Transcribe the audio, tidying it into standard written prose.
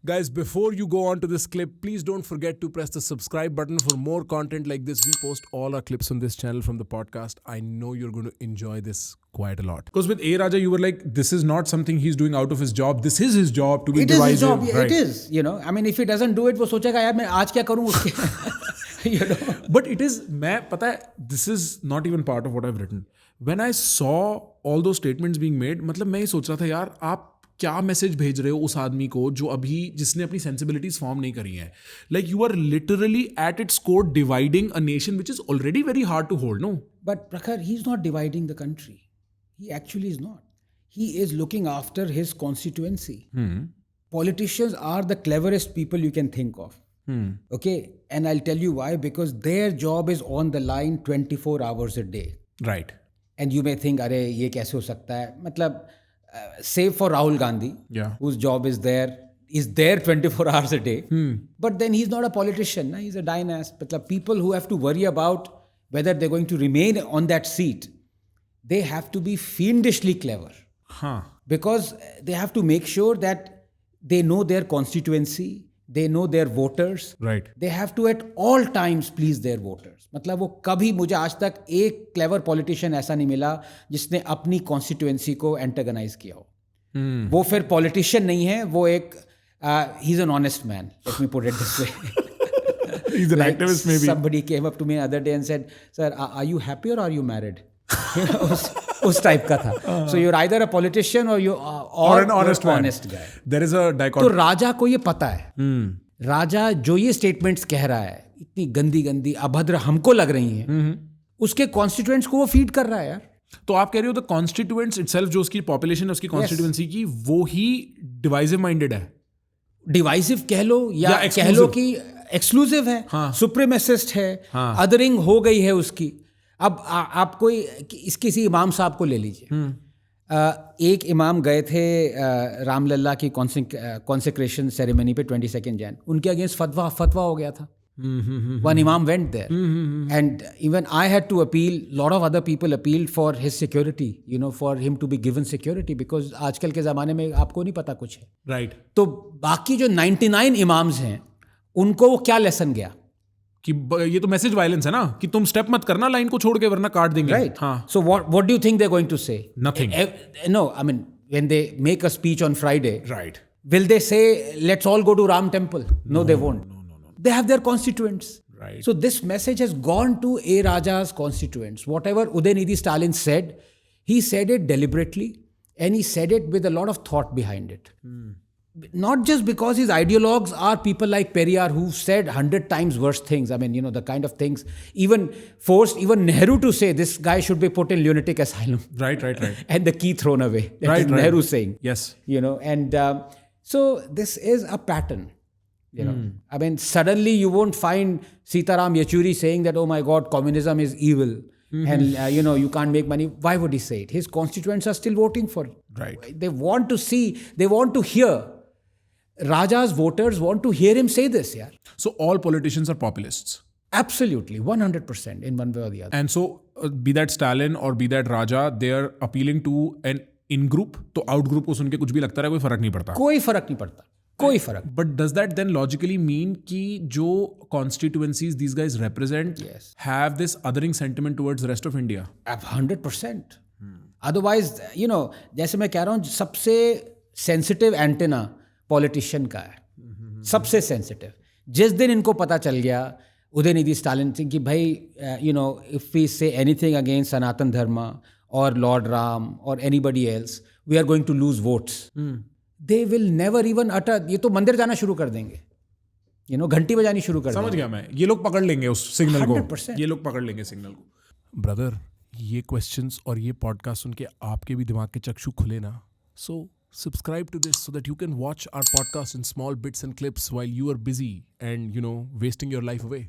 Guys, before you go on to this clip, please don't forget to press the subscribe button for more content like this. We post all our clips on this channel from the podcast. I know you're going to enjoy this quite a lot. Because with A. Raja, you were like, this is not something he's doing out of his job. This is his job to be divisive. It is his job. Right. It is, you know. I mean, if he doesn't do it, वो सोचेगा यार मैं आज क्या करूँ उसके. You know. But it is, पता है, this is not even part of what I've written. When I saw all those statements being made, मतलब मैं ही सोच रहा था यार आप क्या मैसेज भेज रहे हो उस आदमी को जो अभी जिसने अपनी सेंसिबिलिटीज फॉर्म नहीं करी हैं. Like you are literally at its core dividing a nation which is already very hard to hold. No, But Prakhar, he's not dividing the country. He actually is not. He is looking after his constituency. Politicians are the cleverest people you can think of. Okay, and I'll tell you why. Because their job is on the line 24 hours a day. Right. And you may think, अरे ये कैसे हो सकता है? मतलब save for Rahul Gandhi, Yeah. whose job is there 24 hours a day. But then he's not a politician. Na? He's a dynast. But people who have to worry about whether they're going to remain on that seat, they have to be fiendishly clever. हाँ. Because they have to make sure that they know their constituency, they know their voters. Right. They have to at all times please their voters. मतलब वो कभी मुझे आज तक एक clever politician ऐसा नहीं मिला जिसने अपनी कॉन्स्टिट्यूएंसी को एंटागनाइज किया हो. वो फिर पॉलिटिशियन नहीं है, वो एक he is an honest man. Let me put it this way. He's an activist maybe. Somebody came up to me other day and said, "Sir, are you happy or are you married?" उस type का था. So you're either a politician or Or an honest man. honest guy. There is a तो dichotomy. राजा को ये पता है. राजा जो ये स्टेटमेंट्स कह रहा है, इतनी गंदी गंदी अभद्र हमको लग रही हैं, उसके कॉन्स्टिट्यूएंट्स को वो फीड कर रहा है यार. तो आप कह रहे हो द कॉन्स्टिट्यूएंट्स इटसेल्फ जो उसकी पॉपुलेशन है उसकी कॉन्स्टिट्यूएंसी की वो ही डिवाइसिव माइंडेड है. डिवाइसिव कह लो या कह exclusive. लो कि एक्सक्लूसिव है, सुप्रीमेसिस्ट है, अदरिंग हो गई है उसकी. अब आप कोई किसी इमाम साहब को ले लीजिए. एक इमाम गए थे रामलला की कॉन्सेक्रेशन सेरेमनी पे 22 जैन. उनके अगेंस्ट फतवा हो गया था. One imam went there, and even I had to appeal. Lot of other people appealed for his security, you know, for him to be given security, because आजकल के ज़माने में आपको नहीं पता कुछ है. राइट. तो बाकी जो 99 इमाम्स हैं उनको वो क्या लेसन गया? कि ये तो मैसेज वायलेंस है ना कि तुम स्टेप मत करना लाइन को छोड़ के वरना काट देंगे. Right. हाँ. So what do you think they're going to say? Nothing. No, I mean, when they make a speech on Friday, Right. will they say, let's all go to Ram temple? No, they won't. No. They have their constituents. Right. So this message has gone to A. Raja's constituents. Whatever Udaynidhi Stalin said, he said it deliberately, and he said it with a lot of thought behind it. Not just because his ideologues are people like Periyar who've said 100 times worse things. I mean, you know, the kind of things even forced even Nehru to say this guy should be put in lunatic asylum. Right. And the key thrown away. That is Nehru saying. Yes. You know, and so this is a pattern. You know, I mean, suddenly you won't find Sitaram Yechuri saying that, oh my God, communism is evil. And, you know, you can't make money. Why would he say it? His constituents are still voting for it. Right. They want to see, they want to hear. Raja's voters want to hear him say this, yeah. So all politicians are populists. Absolutely, 100% in one way or the other. And so be that Stalin or be that Raja, they are appealing to an in-group. तो out-group को सुन के कुछ भी लगता है कोई फर्क नहीं पड़ता. कोई फर्क नहीं पड़ता. कोई फर्क. But does that then logically mean कि जो constituencies these guys represent have this othering sentiment towards the rest of India? 100%. Otherwise, you know, जैसे मैं कह रहा हूँ सबसे sensitive antenna politician का है. सबसे sensitive. जिस दिन इनको पता चल गया उदयनिधि स्टालिन सिंह कि भाई, you know, if we say anything against Sanatan Dharma or Lord Ram or anybody else, we are going to lose votes. They will never even utter. ये तो मंदिर जाना शुरू कर देंगे. You know, घंटी बजानी शुरू कर देंगे. समझ गया मैं. ये लोग पकड़ लेंगे उस सिग्नल को. 100%. ये लोग पकड़ लेंगे सिग्नल को. ब्रदर, ये क्वेश्चंस और ये पॉडकास्ट सुन के आपके भी दिमाग के चक्षु खुले ना. So subscribe to this so that you can watch our podcast in small bits and clips while you are busy and, you know, wasting your life away.